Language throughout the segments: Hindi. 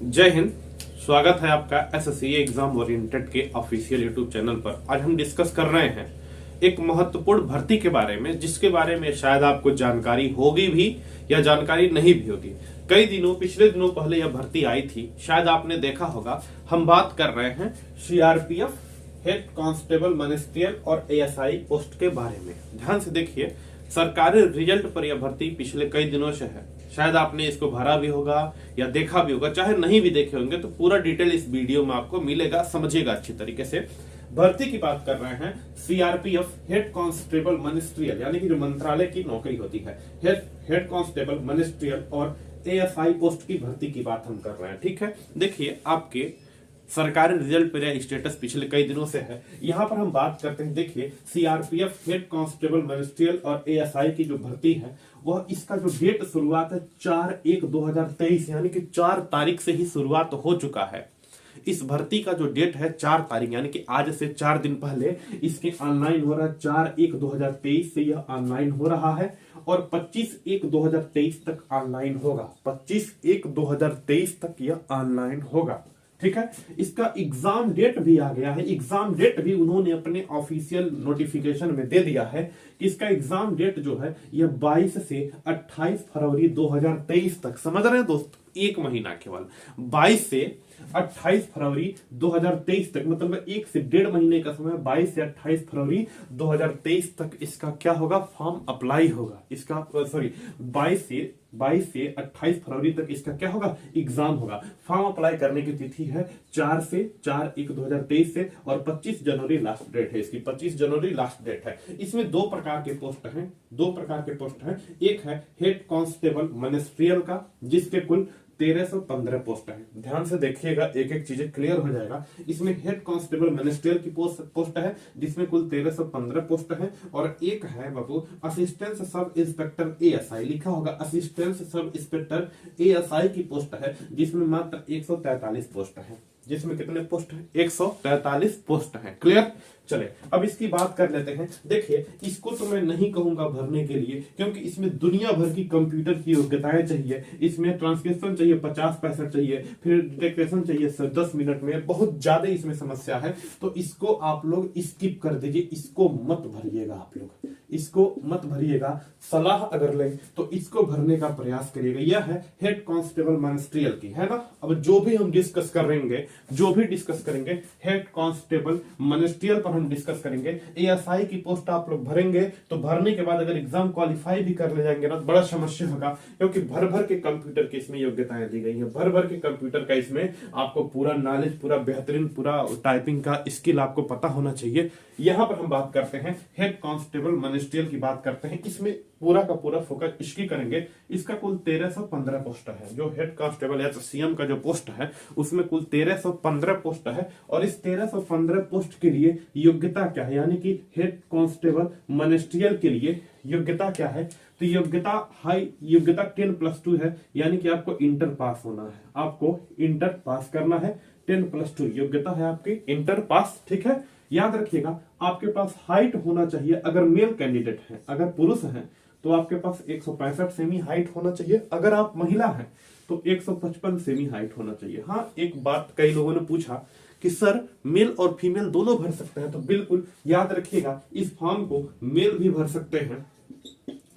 जय हिंद। स्वागत है आपका एसएससी एग्जाम ओरिएंटेड के ऑफिशियल यूट्यूब चैनल पर। आज हम डिस्कस कर रहे हैं एक महत्वपूर्ण भर्ती के बारे में, जिसके बारे में शायद आपको जानकारी होगी भी या जानकारी नहीं भी होगी। पिछले दिनों पहले यह भर्ती आई थी, शायद आपने देखा होगा। हम बात कर रहे हैं सीआरपीएफ हेड कांस्टेबल मिनिस्ट्रियल और एएसआई पोस्ट के बारे में। ध्यान से देखिए, सरकारी रिजल्ट पर यह भर्ती पिछले कई दिनों से है। शायद आपने इसको भरा भी होगा या देखा भी होगा, चाहे नहीं भी देखे होंगे तो पूरा डिटेल इस वीडियो में आपको मिलेगा, समझिएगा अच्छी तरीके से। भर्ती की बात कर रहे हैं सीआरपीएफ हेड कांस्टेबल मिनिस्ट्रियल, यानी कि जो मंत्रालय की नौकरी होती है, हेड कांस्टेबल मिनिस्ट्रियल और एएसआई पोस्ट की भर्ती की बात हम कर रहे हैं। ठीक है, देखिए आपके सरकारी रिजल्ट पर स्टेटस पिछले कई दिनों से है। यहां पर हम बात करते हैं, देखिए सीआरपीएफ हेड कांस्टेबल मिनिस्ट्रियल और एएसआई की जो भर्ती है, वह इसका जो डेट शुरुआत है 4/1/2023, यानी कि 4 तारीख से ही शुरुआत हो चुका है। इस भर्ती का जो डेट है 4 तारीख, यानी कि आज से 4 दिन पहले इसके ऑनलाइन हो रहा है। 4/1/2023 से यह ऑनलाइन हो रहा है और 25/1/2023 तक ऑनलाइन होगा। 25/1/2023 तक यह ऑनलाइन होगा। ठीक है, इसका एग्जाम डेट भी आ गया है। एग्जाम डेट भी उन्होंने अपने ऑफिशियल नोटिफिकेशन में दे दिया है कि इसका एग्जाम डेट जो है यह 22 से 28 फरवरी 2023 तक, समझ रहे हैं दोस्त, एक महीना केवल 22 से 28 फरवरी 2023 तक, मतलब 1 से 1.5 महीने का समय। 22 से 28 फरवरी 2023 तक इसका क्या होगा, फॉर्म अप्लाई होगा। इसका 22 से 28 फरवरी तक इसका क्या होगा, एग्जाम होगा। फॉर्म अप्लाई करने की तिथि है 4/1/2023 से और 25 जनवरी लास्ट डेट है इसकी। 25 जनवरी लास्ट डेट है। इसमें दो प्रकार के पोस्ट हैं। एक है हेड कांस्टेबल मिनिस्ट्रियल का, जिसके कुल 1315 पोस्ट है। ध्यान से देखिएगा, एक एक चीजें क्लियर हो जाएगा। इसमें हेड कांस्टेबल मिनिस्ट्रियल की पोस्ट है, जिसमें कुल 1315 पोस्ट है। और एक है बाबू असिस्टेंट सब इंस्पेक्टर एएसआई, लिखा होगा असिस्टेंट सब इंस्पेक्टर एएसआई की पोस्ट है, जिसमें मात्र 143 पोस्ट है। जिसमें कितने पोस्ट है, 143 पोस्ट है। क्लियर। चले अब इसकी बात कर लेते हैं। देखिए, इसको तो मैं नहीं कहूंगा भरने के लिए, क्योंकि इसमें दुनिया भर की कंप्यूटर की योग्यताएं चाहिए। इसमें ट्रांसक्रिप्शन चाहिए 50 चाहिए, फिर डिक्टेशन चाहिए 10 मिनट में, बहुत ज्यादा इसमें समस्या है। तो इसको आप लोग स्किप कर दीजिए, इसको मत भरिएगा। आप लोग इसको मत भरिएगा। सलाह अगर लें तो इसको भरने का प्रयास करिएगा। यह है हेड कांस्टेबल मिनिस्ट्रियल की, है ना। अब जो भी डिस्कस करेंगे हेड कांस्टेबल मिनिस्ट्रियल पर हम डिस्कस करेंगे। एएसआई की पोस्ट आप लोग भरेंगे, तो भरने के बाद अगर एग्जाम क्वालिफाई भी कर ले जाएंगे ना, बड़ा समस्या होगा, क्योंकि भर भर के कंप्यूटर की इसमें योग्यताएं दी गई है। भर भर के कंप्यूटर का इसमें आपको पूरा नॉलेज, पूरा बेहतरीन, पूरा टाइपिंग का स्किल आपको पता होना चाहिए। यहां पर हम बात करते हैं हेड कांस्टेबल मिनिस्ट्रियल की बात करते हैं। इसमें पूरा का पूरा फोकस इसकी करेंगे। इसका कुल 1315 पोस्ट है। जो हेड कांस्टेबल या सीएम का जो पोस्ट है, उसमें कुल 1315 पोस्ट है। और इस 1315 पोस्ट के लिए योग्यता क्या है, यानी कि हेड कांस्टेबल मिनिस्ट्रियल के लिए योग्यता क्या है, तो योग्यता 10+2 है, यानी कि आपको इंटर पास होना है। आपको इंटर पास करना है। 10+2 योग्यता है आपकी, इंटर पास। ठीक है, याद रखिएगा, आपके पास हाइट होना चाहिए। अगर मेल कैंडिडेट है, अगर पुरुष है, तो आपके पास 165 सेमी हाइट होना चाहिए। अगर आप महिला हैं तो 155 सेमी हाइट होना चाहिए। हाँ, एक बात कई लोगों ने पूछा कि सर मेल और फीमेल दोनों भर सकते हैं, तो बिल्कुल याद रखिएगा, इस फॉर्म को मेल भी भर सकते हैं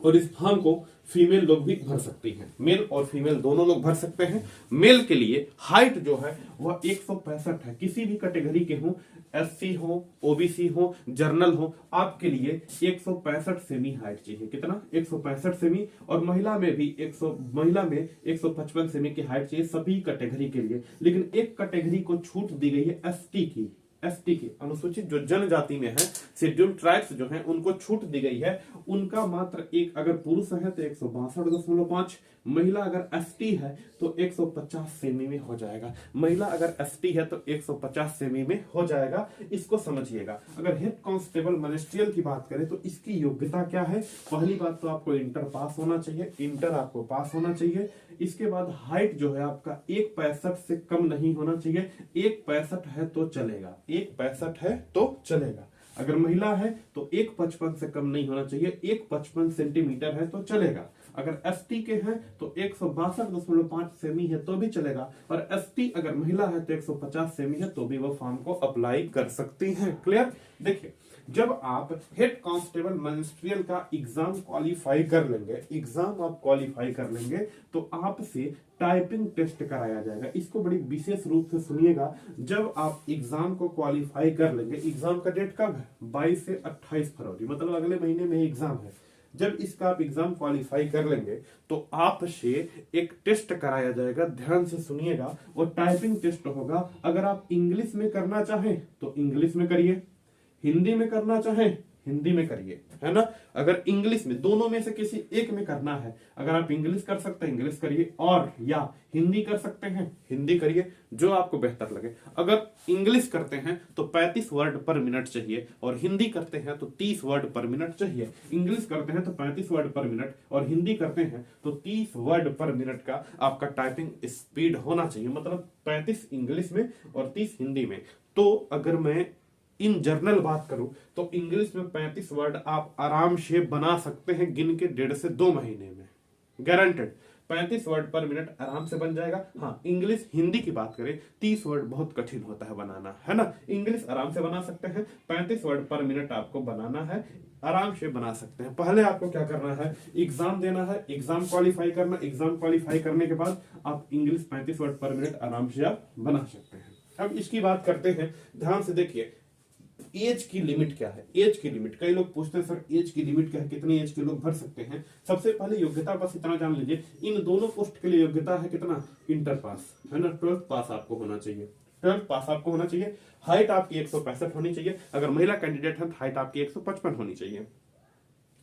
और इस फॉर्म को फीमेल लोग भी भर सकती हैं। मेल और फीमेल दोनों लोग भर सकते हैं। मेल के लिए हाइट जो है वह 165 है। किसी भी कैटेगरी के हो, एससी हो, ओबीसी हो, जर्नल हो, आपके लिए 165 सेमी हाइट चाहिए। कितना, 165 सेमी। और महिला में 155 सेमी की हाइट चाहिए, सभी कैटेगरी के लिए। लेकिन एक कैटेगरी को छूट दी गई है, एसटी की अनुसूचित जो जनजाति में है, शेड्यूल ट्राइब्स जो हैं, उनको छूट दी गई है। उनका मात्र एक, अगर पुरुष है तो 162.5, महिला अगर एसटी है तो 150 सेमी में हो जाएगा। महिला अगर एसटी है तो 150 सेमी में हो जाएगा। इसको समझिएगा। अगर हेड कांस्टेबल मिनिस्ट्रियल की बात करें तो इसकी योग्यता क्या है, पहली बात तो आपको इंटर पास होना चाहिए। इंटर आपको पास होना चाहिए। इसके बाद हाइट जो है आपका 165 से कम नहीं होना चाहिए। 165 है तो चलेगा, 165 है तो चलेगा। अगर महिला है तो 155 से कम नहीं होना चाहिए, 155 सेंटीमीटर है तो चलेगा। अगर एसटी के हैं तो 162.5 सेमी है तो भी चलेगा, और एसटी अगर महिला है तो 150 सेमी है तो भी वो फॉर्म को अप्लाई कर सकती हैं। क्लियर? देखिए, जब आप हेड कांस्टेबल मिनिस्ट्रियल का एग्जाम क्वालिफाई कर लेंगे, एग्जाम आप क्वालिफाई कर लेंगे, तो आपसे टाइपिंग टेस्ट कराया जाएगा। इसको बड़ी विशेष रूप से सुनिएगा। जब आप एग्जाम को क्वालिफाई कर लेंगे, एग्जाम का डेट कब है? 22 से 28 फरवरी, मतलब अगले महीने में एग्जाम है। जब इसका आप एग्जाम क्वालिफाई कर लेंगे तो आपसे एक टेस्ट कराया जाएगा, ध्यान से सुनिएगा, वो टाइपिंग टेस्ट होगा। अगर आप इंग्लिश में करना चाहें तो इंग्लिश में करिए, हिंदी में करना चाहें हिंदी में करिए, है ना। अगर इंग्लिश में, दोनों में से किसी एक में करना है, अगर आप इंग्लिश कर सकते हैं इंग्लिश करिए, और या हिंदी कर सकते हैं हिंदी करिए, जो आपको बेहतर लगे। अगर इंग्लिश करते हैं तो 35 वर्ड पर मिनट चाहिए, और हिंदी करते हैं तो 30 वर्ड पर मिनट चाहिए। इंग्लिश करते हैं तो 35 वर्ड पर मिनट, और हिंदी करते हैं तो 30 वर्ड पर मिनट का आपका टाइपिंग स्पीड होना चाहिए, मतलब 35 इंग्लिश में और 30 हिंदी में। तो अगर मैं इन जर्नल बात करूं तो इंग्लिश में 35 वर्ड आप आराम से बना सकते हैं, गिन के 1.5 से 2 महीने में, गारंटेड 35 वर्ड पर मिनट आराम से बन जाएगा। हाँ, इंग्लिश हिंदी की बात करें 30 वर्ड बहुत कठिन होता है बनाना, है ना। इंग्लिश आराम से बना सकते हैं, 35 वर्ड पर मिनट आपको बनाना है, आराम से बना सकते हैं। पहले आपको क्या करना है? एग्जाम देना है, एग्जाम क्वालिफाई करना, एग्जाम क्वालिफाई करने के बाद आप इंग्लिश 35 वर्ड पर मिनट आराम से आप बना सकते हैं। अब इसकी बात करते हैं, ध्यान से देखिए, एज की लिमिट क्या है? एज की लिमिट, कई लोग पूछते हैं सर एज की लिमिट क्या है, कितनी एज के लोग भर सकते हैं? सबसे पहले योग्यता बस इतना जान लीजिए, इन दोनों पोस्ट के लिए योग्यता है कितना? इंटर पास, है ना, 12th पास आपको होना चाहिए, 12th पास आपको होना चाहिए। हाइट आपकी 165 होनी चाहिए, अगर महिला कैंडिडेट है तो हाइट आपकी 155 होनी चाहिए,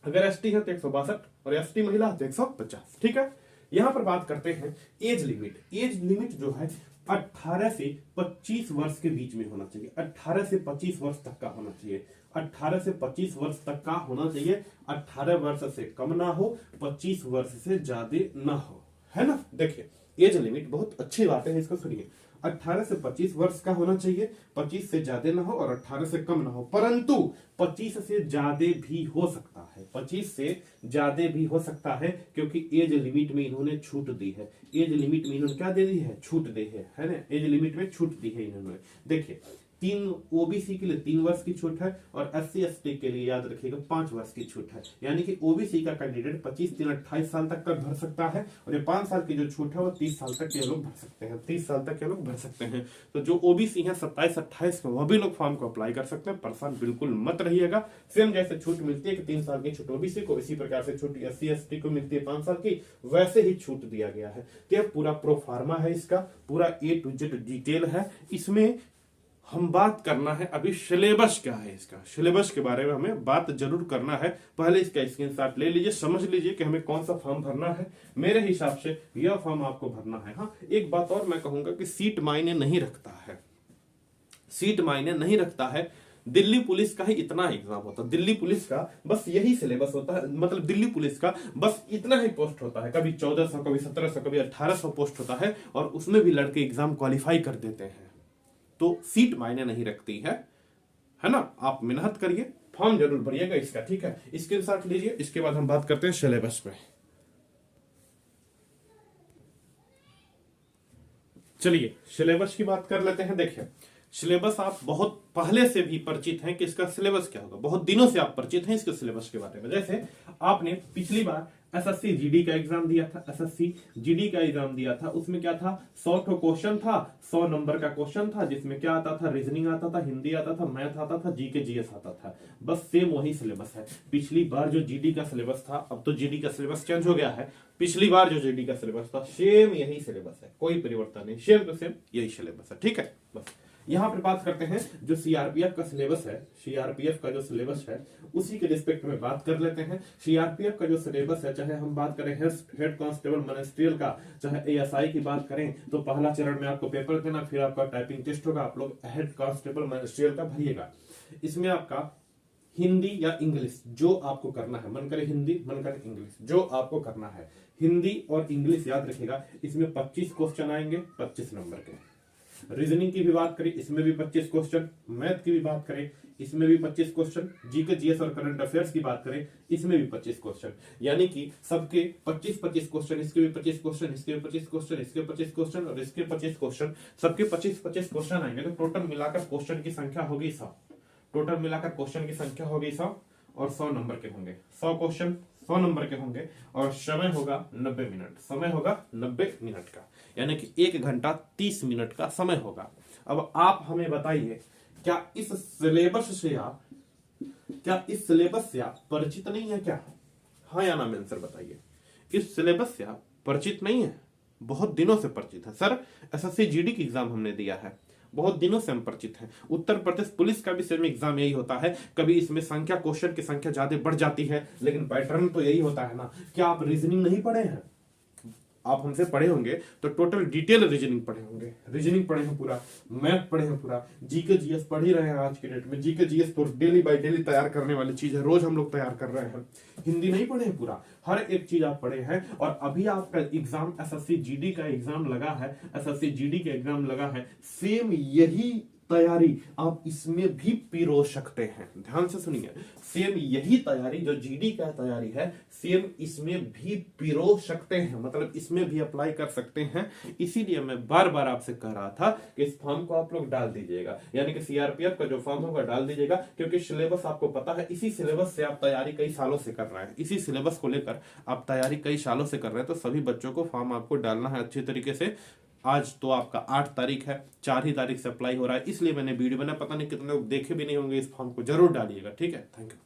अगर एसटी है तो 162, और एसटी महिला है तो 150। ठीक है, यहां पर बात करते हैं एज लिमिट। एज लिमिट जो है 18 से 25 वर्ष के बीच में होना चाहिए, 18 से 25 वर्ष तक का होना चाहिए, 18 से 25 वर्ष तक का होना चाहिए। 18 वर्ष से कम ना हो, 25 वर्ष से ज्यादा ना हो, है ना। देखिए, एज लिमिट बहुत अच्छी बात है, इसको सुनिए। 18 से 25 वर्ष का होना चाहिए, 25 से ज्यादा ना हो और 18 से कम ना हो, परंतु 25 से ज्यादा भी हो सकता है, 25 से ज्यादा भी हो सकता है, क्योंकि एज लिमिट में इन्होंने छूट दी है। एज लिमिट में इन्होंने क्या दे दी है? छूट दी है ना। एज लिमिट में छूट दी है इन्होंने। देखिए, 3 ओबीसी के लिए 3 वर्ष की छूट है, और एससी एसटी के लिए याद रखिएगा 5 वर्ष की छूट है। यानी कि ओबीसी का कैंडिडेट 25 3 28 साल तक का भर सकता है, और ये 5 साल की जो छूट है वो 30 साल तक के लोग भर सकते हैं, 30 साल तक के लोग भर सकते हैं। तो जो ओबीसी है 27 28 में, वह भी लोग फॉर्म को अप्लाई कर सकते हैं। परेशान बिल्कुल मत रहिएगा। सेम जैसे छूट मिलती है कि 3 साल की छूट ओबीसी को, इसी प्रकार से छूट एससी एसटी को मिलती है 5 साल की, वैसे ही छूट दिया गया है। तो यह पूरा प्रोफार्मा है, इसका पूरा A to Z डिटेल है। इसमें हम बात करना है अभी सिलेबस क्या है, इसका सिलेबस के बारे में हमें बात जरूर करना है। पहले इसका स्क्रीनशॉट ले लीजिए, समझ लीजिए कि हमें कौन सा फॉर्म भरना है। मेरे हिसाब से यह फॉर्म आपको भरना है। हाँ, एक बात और मैं कहूंगा कि सीट मायने नहीं रखता है, सीट मायने नहीं रखता है। दिल्ली पुलिस का ही इतना एग्जाम होता है, दिल्ली पुलिस का बस यही सिलेबस होता है, मतलब दिल्ली पुलिस का बस इतना ही पोस्ट होता है। कभी 1400, कभी 1700, कभी 1800 पोस्ट होता है, और उसमें भी लड़के एग्जाम क्वालिफाई कर देते हैं। तो सीट मायने नहीं रखती है ना। आप मेहनत करिए, फॉर्म जरूर भरिएगा इसका, ठीक है। स्क्रीनशॉट लीजिए, इसके बाद हम बात करते हैं सिलेबस पे। चलिए सिलेबस की बात कर लेते हैं। देखिए, सिलेबस आप बहुत पहले से भी परिचित हैं कि इसका सिलेबस क्या होगा, बहुत दिनों से आप परिचित हैं इसके सिलेबस के बारे में। जैसे आपने पिछली बार एसएससी जीडी का एग्जाम दिया था, एसएससी जीडी का एग्जाम दिया था, उसमें क्या था? 100 क्वेश्चन था, 100 नंबर का क्वेश्चन था, जिसमें क्या आता था? रीजनिंग आता था, हिंदी आता था, मैथ आता था, जीके जीएस आता था। बस सेम वही सिलेबस है। पिछली बार जो जीडी का सिलेबस था, अब तो जीडी का सिलेबस चेंज हो गया है, पिछली बार जो जीडी का सिलेबस था सेम यही सिलेबस है, कोई परिवर्तन नहीं, सेम टू सेम यही सिलेबस है, ठीक है। बस यहां पर बात करते हैं जो सीआरपीएफ का सिलेबस है, सीआरपीएफ का जो सिलेबस है उसी के रिस्पेक्ट में बात कर लेते हैं। सीआरपीएफ का जो सिलेबस है, चाहे हम बात करें हेड कांस्टेबल मिनिस्ट्रियल का, चाहे एएसआई की बात करें, तो पहला चरण में आपको पेपर देना, फिर आपका टाइपिंग टेस्ट होगा, आप लोग हेड कांस्टेबल मिनिस्ट्रियल का भरिएगा। इसमें आपका हिंदी या इंग्लिश जो आपको करना है, मन करे हिंदी मन करे इंग्लिश, जो आपको करना है हिंदी और इंग्लिश याद रखिएगा। इसमें 25 क्वेश्चन आएंगे 25 नंबर के। रीजनिंग की भी बात करें, इसमें भी 25 क्वेश्चन, मैथ की भी बात करें, इसमें भी 25 क्वेश्चन, जीके जीएस और करंट अफेयर्स की बात करें इसमें भी 25 क्वेश्चन, यानी कि सबके 25-25 क्वेश्चन, इसके भी 25 क्वेश्चन, इसके भी 25 क्वेश्चन, इसके 25 क्वेश्चन और इसके 25 क्वेश्चन, सबके 25-25 क्वेश्चन आएंगे। तो टोटल मिलाकर क्वेश्चन की संख्या होगी 100, टोटल मिलाकर क्वेश्चन की संख्या होगी 100 और 100 नंबर के होंगे। 100 क्वेश्चन 100 नंबर के होंगे और समय होगा 90 मिनट, समय होगा 90 मिनट का, यानी कि 1 घंटा 30 मिनट का समय होगा। अब आप हमें बताइए, क्या इस सिलेबस से आप परिचित नहीं है क्या? हाँ या ना में आंसर बताइए। इस सिलेबस से आप परिचित नहीं है? बहुत दिनों से परिचित है सर, एसएससी जीडी की एग्जाम हमने दिया है, बहुत दिनों से हम परिचित हैं। उत्तर प्रदेश पुलिस का भी सेम एग्जाम यही होता है, कभी इसमें संख्या, क्वेश्चन की संख्या ज्यादा बढ़ जाती है, लेकिन पैटर्न तो यही होता है ना। क्या आप रीजनिंग नहीं पढ़े हैं? आप हमसे पढ़े होंगे तो टोटल डिटेल रीजनिंग पढ़े होंगे, रीजनिंग पढ़े हैं पूरा, मैथ पढ़े हैं पूरा, जीके जीएस पढ़ ही रहे हैं। आज के डेट में जीके जीएस तो डेली बाय डेली तैयार करने वाली चीज है, रोज हम लोग तैयार कर रहे हैं। हिंदी नहीं पढ़े हैं पूरा, हर एक चीज आप पढ़े हैं। और अभी आपका एग्जाम एसएससी जीडी का एग्जाम लगा है, एसएससी जीडी का एग्जाम लगा है, सेम यही तैयारी आप इसमें भी पिरो सकते हैं। ध्यान से सुनिए, सेम यही तैयारी जो जीडी का तैयारी है, सेम इसमें भी पिरो सकते हैं, मतलब इसमें भी अप्लाई कर सकते हैं। इसीलिए मैं बार बार आपसे कह रहा था कि इस फॉर्म को आप लोग डाल दीजिएगा, यानी कि सीआरपीएफ का जो फॉर्म होगा डाल दीजिएगा, क्योंकि सिलेबस आपको पता है, इसी सिलेबस से आप तैयारी कई सालों से कर रहे हैं, इसी सिलेबस को लेकर आप तैयारी कई सालों से कर रहे हैं। तो सभी बच्चों को फॉर्म आपको डालना है अच्छी तरीके से। आज तो आपका 8 तारीख है, 4 ही तारीख से अप्लाई हो रहा है, इसलिए मैंने वीडियो बना, पता नहीं कितने लोग देखे भी नहीं होंगे। इस फॉर्म को जरूर डालिएगा, ठीक है। Thank you.